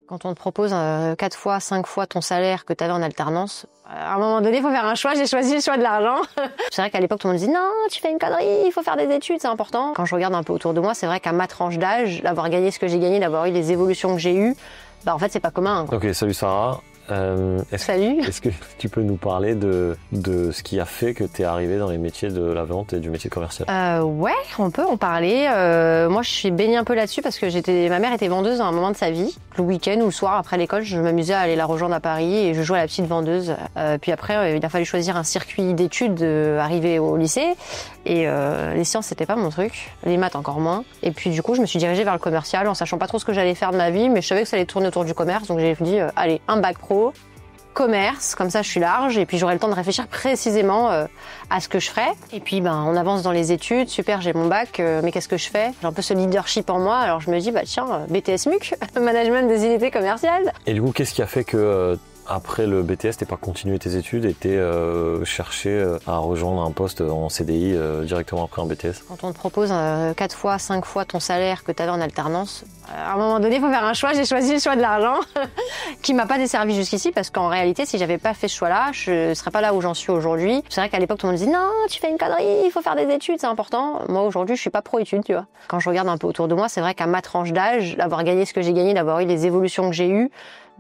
Quand on te propose 4 fois, 5 fois ton salaire que tu avais en alternance, à un moment donné, il faut faire un choix. J'ai choisi le choix de l'argent. C'est vrai qu'à l'époque, tout le monde disait « Non, tu fais une connerie, il faut faire des études, c'est important ». Quand je regarde un peu autour de moi, c'est vrai qu'à ma tranche d'âge, d'avoir gagné ce que j'ai gagné, d'avoir eu les évolutions que j'ai eues, en fait, c'est pas commun. Ok, salut Sarah. Salut. Est-ce que tu peux nous parler de ce qui a fait que tu es arrivée dans les métiers de la vente et du métier commercial? Ouais, on peut en parler. Moi, je suis baignée un peu là-dessus parce que ma mère était vendeuse à un moment de sa vie. Le week-end ou le soir après l'école, je m'amusais à aller la rejoindre à Paris et je jouais à la petite vendeuse. Puis après, il a fallu choisir un circuit d'études, arriver au lycée. Et les sciences, c'était pas mon truc. Les maths, encore moins. Et puis du coup, je me suis dirigée vers le commercial en sachant pas trop ce que j'allais faire de ma vie, mais je savais que ça allait tourner autour du commerce. Donc j'ai dit, allez, un bac pro. Commerce, comme ça je suis large et puis j'aurai le temps de réfléchir précisément à ce que je ferai. Et puis on avance dans les études, super, j'ai mon bac, mais qu'est-ce que je fais? J'ai un peu ce leadership en moi, alors je me dis tiens, BTS MUC, management des unités commerciales. Et du coup, qu'est-ce qui a fait que après le BTS, t'es pas continué tes études et t'es cherché à rejoindre un poste en CDI directement après un BTS? Quand on te propose 4 fois, 5 fois ton salaire que tu avais en alternance, à un moment donné, il faut faire un choix. J'ai choisi le choix de l'argent qui m'a pas desservi jusqu'ici parce qu'en réalité, si j'avais pas fait ce choix-là, je serais pas là où j'en suis aujourd'hui. C'est vrai qu'à l'époque, tout le monde disait non, tu fais une connerie, il faut faire des études, c'est important. Moi, aujourd'hui, je suis pas pro-études, tu vois. Quand je regarde un peu autour de moi, c'est vrai qu'à ma tranche d'âge, d'avoir gagné ce que j'ai gagné, d'avoir eu les évolutions que j'ai eues,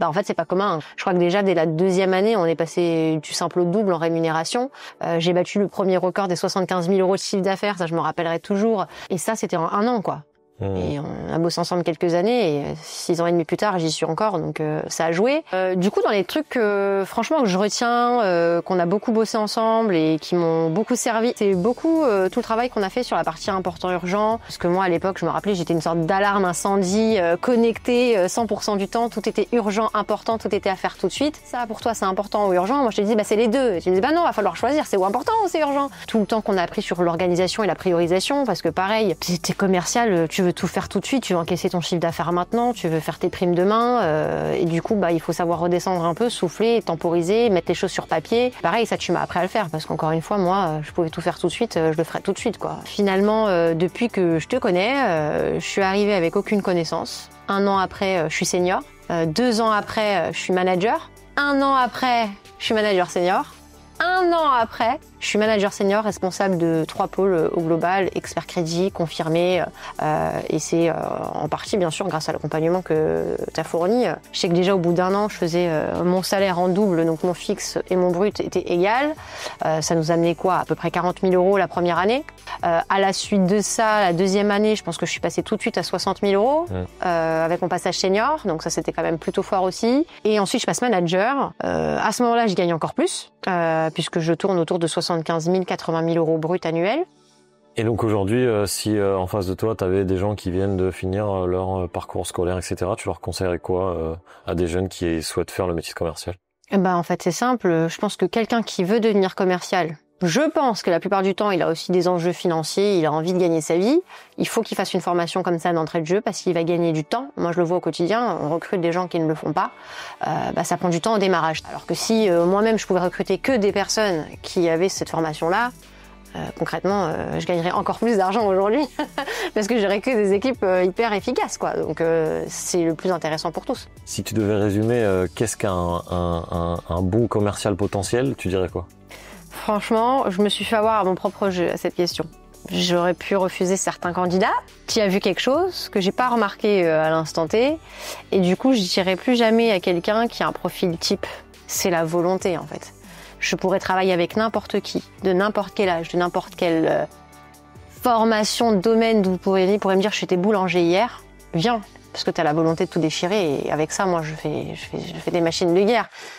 en fait, c'est pas commun. Je crois que déjà, dès la 2e année, on est passé du simple au double en rémunération. J'ai battu le premier record des 75 000 € de chiffre d'affaires, ça je me rappellerai toujours. Et ça, c'était en 1 an, quoi. Et on a bossé ensemble quelques années et 6 ans et demi plus tard, j'y suis encore, donc ça a joué. Du coup, dans les trucs franchement que je retiens, qu'on a beaucoup bossé ensemble et qui m'ont beaucoup servi, c'est beaucoup tout le travail qu'on a fait sur la partie important urgent. Parce que moi, à l'époque, je me rappelais, j'étais une sorte d'alarme incendie connectée 100% du temps. Tout était urgent, important, tout était à faire tout de suite. Ça, pour toi, c'est important ou urgent? Moi, je te dis, c'est les deux. Et tu me dis, non, va falloir choisir, c'est ou important ou c'est urgent. Tout le temps qu'on a appris sur l'organisation et la priorisation, parce que pareil, t'es commercial, tu veux tout faire tout de suite, tu veux encaisser ton chiffre d'affaires maintenant, tu veux faire tes primes demain, et du coup, il faut savoir redescendre un peu, souffler, temporiser, mettre les choses sur papier. Pareil, ça, tu m'as appris à le faire, parce qu'encore une fois, moi, je pouvais tout faire tout de suite, je le ferais tout de suite, quoi. Finalement, depuis que je te connais, je suis arrivée avec aucune connaissance. 1 an après, je suis senior. 2 ans après, je suis manager. 1 an après, je suis manager senior. 1 an après, je suis manager senior responsable de 3 pôles au global, expert crédit, confirmé, et c'est en partie bien sûr grâce à l'accompagnement que tu as fourni. Je sais que déjà au bout d'1 an, je faisais mon salaire en double, donc mon fixe et mon brut étaient égal. Ça nous amenait quoi? À peu près 40 000 € la première année. À la suite de ça, la 2e année, je pense que je suis passée tout de suite à 60 000 € avec mon passage senior, donc ça c'était quand même plutôt fort aussi. Et ensuite je passe manager. À ce moment-là, je gagne encore plus, puisque je tourne autour de 75 000, 80 000 € brut annuels. Et donc aujourd'hui, si en face de toi, tu avais des gens qui viennent de finir leur parcours scolaire, etc., tu leur conseillerais quoi à des jeunes qui souhaitent faire le métier de commercial? En fait, c'est simple. Je pense que quelqu'un qui veut devenir commercial, je pense que la plupart du temps, il a aussi des enjeux financiers, il a envie de gagner sa vie. Il faut qu'il fasse une formation comme ça d'entrée de jeu parce qu'il va gagner du temps. Moi, je le vois au quotidien, on recrute des gens qui ne le font pas. Ça prend du temps au démarrage. Alors que si moi-même, je pouvais recruter que des personnes qui avaient cette formation-là, concrètement, je gagnerais encore plus d'argent aujourd'hui parce que j'aurais que des équipes hyper efficaces, quoi. Donc, c'est le plus intéressant pour tous. Si tu devais résumer qu'est-ce qu'un un bon commercial potentiel, tu dirais quoi? Franchement, je me suis fait avoir à mon propre jeu à cette question. J'aurais pu refuser certains candidats qui a vu quelque chose que j'ai pas remarqué à l'instant T, et du coup, je dirais plus jamais à quelqu'un qui a un profil type. C'est la volonté, en fait. Je pourrais travailler avec n'importe qui, de n'importe quel âge, de n'importe quelle formation, domaine, d'où vous pourrez me dire j'étais boulanger hier, viens, parce que tu as la volonté de tout déchirer, et avec ça, moi, je fais des machines de guerre.